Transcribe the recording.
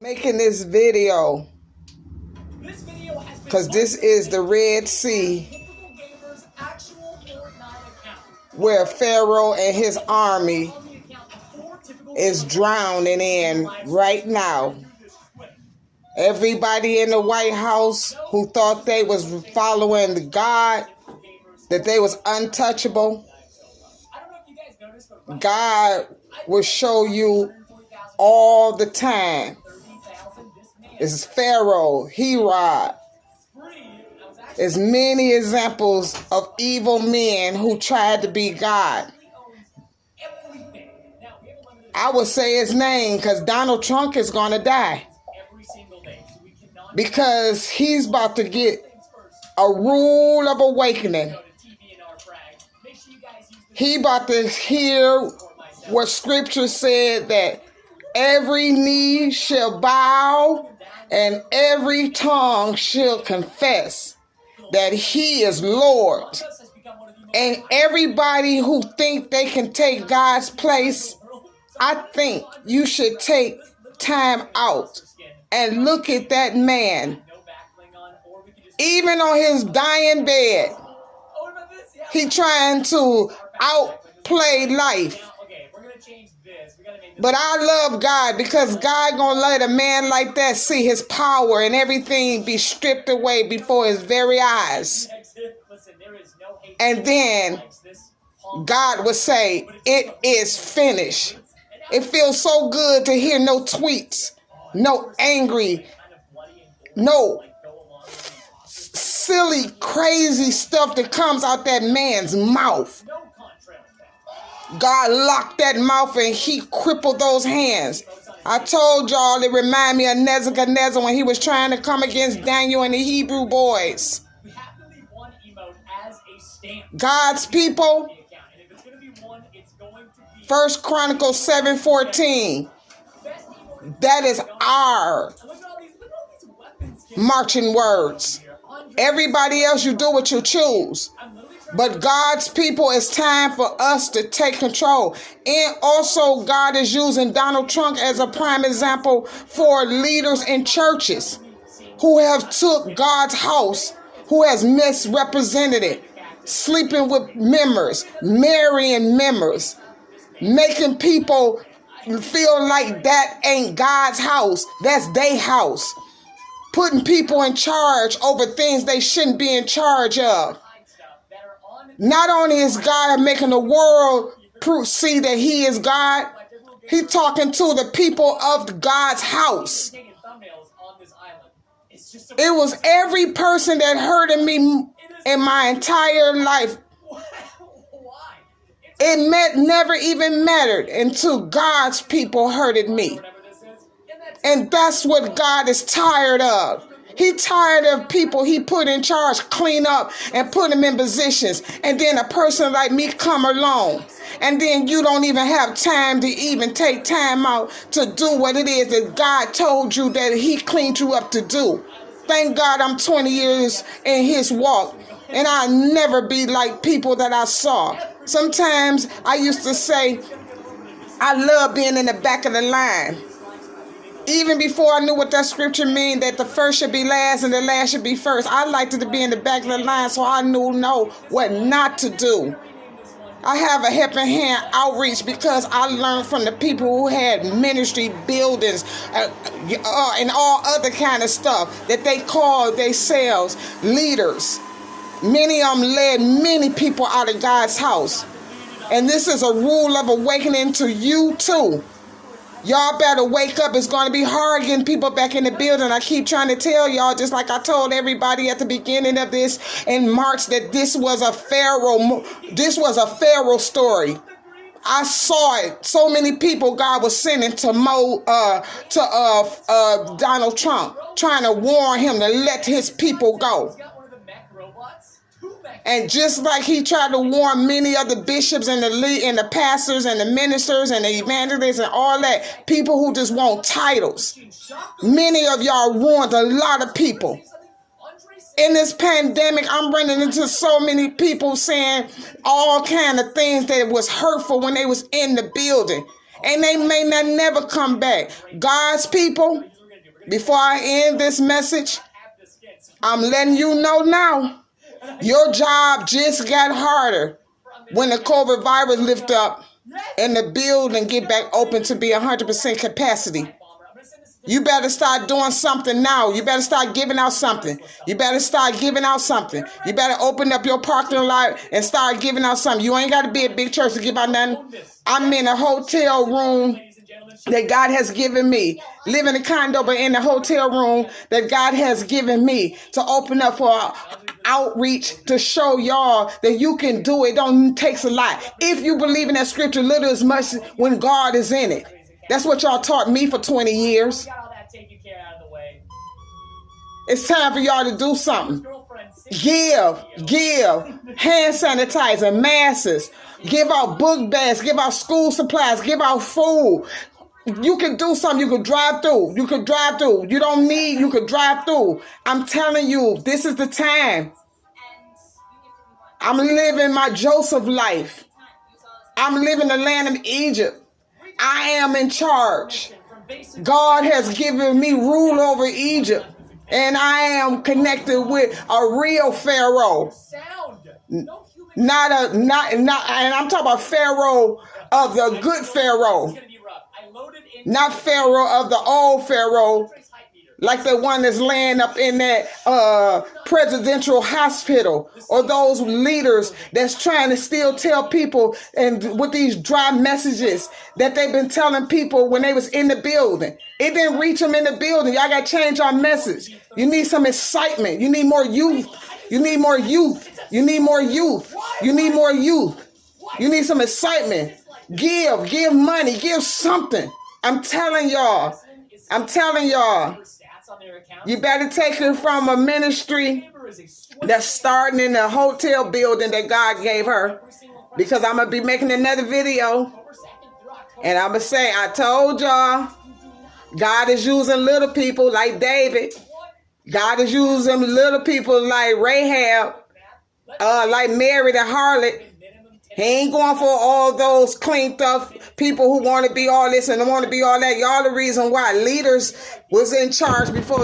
making this video because this is the Red Sea where Pharaoh and his army is drowning in right now. Everybody in the White House who thought they was following God, that they was untouchable, God will show you all the time. It's Pharaoh, Herod. There's many examples of evil men who tried to be God. I would say his name because Donald Trump is going to die. Because he's about to get a rule of awakening. He about to hear what scripture said, that every knee shall bow and every tongue shall confess that he is Lord. And everybody who think they can take God's place, I think you should take time out and look at that man. Even on his dying bed, he trying to outplay life. But I love God because God gonna let a man like that see his power and everything be stripped away before his very eyes. And then God would say, it is finished. It feels so good to hear no tweets, no angry, no silly, crazy stuff that comes out that man's mouth. God locked that mouth and he crippled those hands. I told y'all it reminded me of Nebuchadnezzar when he was trying to come against Daniel and the Hebrew boys. God's people, 1 Chronicles 7:14. That is our marching words. Everybody else, you do what you choose. But God's people, it's time for us to take control. And also, God is using Donald Trump as a prime example for leaders in churches who have took God's house, who has misrepresented it, sleeping with members, marrying members, making people feel like that ain't God's house, that's their house. Putting people in charge over things they shouldn't be in charge of. Not only is God making the world see that he is God, he's talking to the people of God's house. It was every person that hurted me in my entire life. It never even mattered until God's people hurted me. And that's what God is tired of. He's tired of people he put in charge, clean up and put them in positions. And then a person like me come along. And then you don't even have time to even take time out to do what it is that God told you that he cleaned you up to do. Thank God I'm 20 years in his walk. And I'll never be like people that I saw. Sometimes I used to say, I love being in the back of the line. Even before I knew what that scripture means, that the first should be last and the last should be first. I liked to be in the back of the line so I knew what not to do. I have a helping hand outreach because I learned from the people who had ministry buildings and all other kind of stuff that they called themselves leaders. Many of them led many people out of God's house. And this is a rule of awakening to you too. Y'all better wake up. It's going to be hard getting people back in the building. I keep trying to tell y'all, just like I told everybody at the beginning of this in March, that this was a Pharaoh story. I saw it. So many people God was sending to Donald Trump, trying to warn him to let his people go. And just like he tried to warn many of the bishops and the pastors and the ministers and the evangelists and all that, people who just want titles. Many of y'all warned a lot of people. In this pandemic, I'm running into so many people saying all kind of things that was hurtful when they was in the building. And they may not never come back. God's people, Before I end this message, I'm letting you know now, your job just got harder when the COVID virus lift up and the building get back open to be 100% capacity. You better start doing something now. You better start giving out something. You better start giving out something. You better open up your parking lot and start giving out something. You ain't got to be a big church to give out nothing. I'm in a hotel room that God has given me. Live in a condo, but in the hotel room that God has given me to open up for outreach to show y'all that you can do it. Don't takes a lot. If you believe in that scripture, little is much when God is in it. That's what y'all taught me for 20 years. It's time for y'all to do something. Give hand sanitizer, masks, give out book bags, give out school supplies, give out food. You can do something. You can drive through. You can drive through. You don't need, you can drive through. I'm telling you, this is the time. I'm living my Joseph life. I'm living the land of Egypt. I am in charge. God has given me rule over Egypt. And I am connected with a real Pharaoh. And I'm talking about Pharaoh of the good Pharaoh. Not Pharaoh of the old Pharaoh, like the one that's laying up in that presidential hospital, or those leaders that's trying to still tell people and with these dry messages that they've been telling people when they was in the building. It didn't reach them in the building. Y'all got to change our message. You need some excitement. You need more youth. You need more youth. You need more youth. You need more youth. You need some excitement. Give money, give something. I'm telling y'all. You better take it from a ministry that's starting in a hotel building that God gave her. Because I'm going to be making another video. And I'm going to say, I told y'all, God is using little people like David. God is using little people like Rahab, like Mary the harlot. He ain't going for all those cleaned up people who want to be all this and want to be all that. Y'all the reason why leaders was in charge before.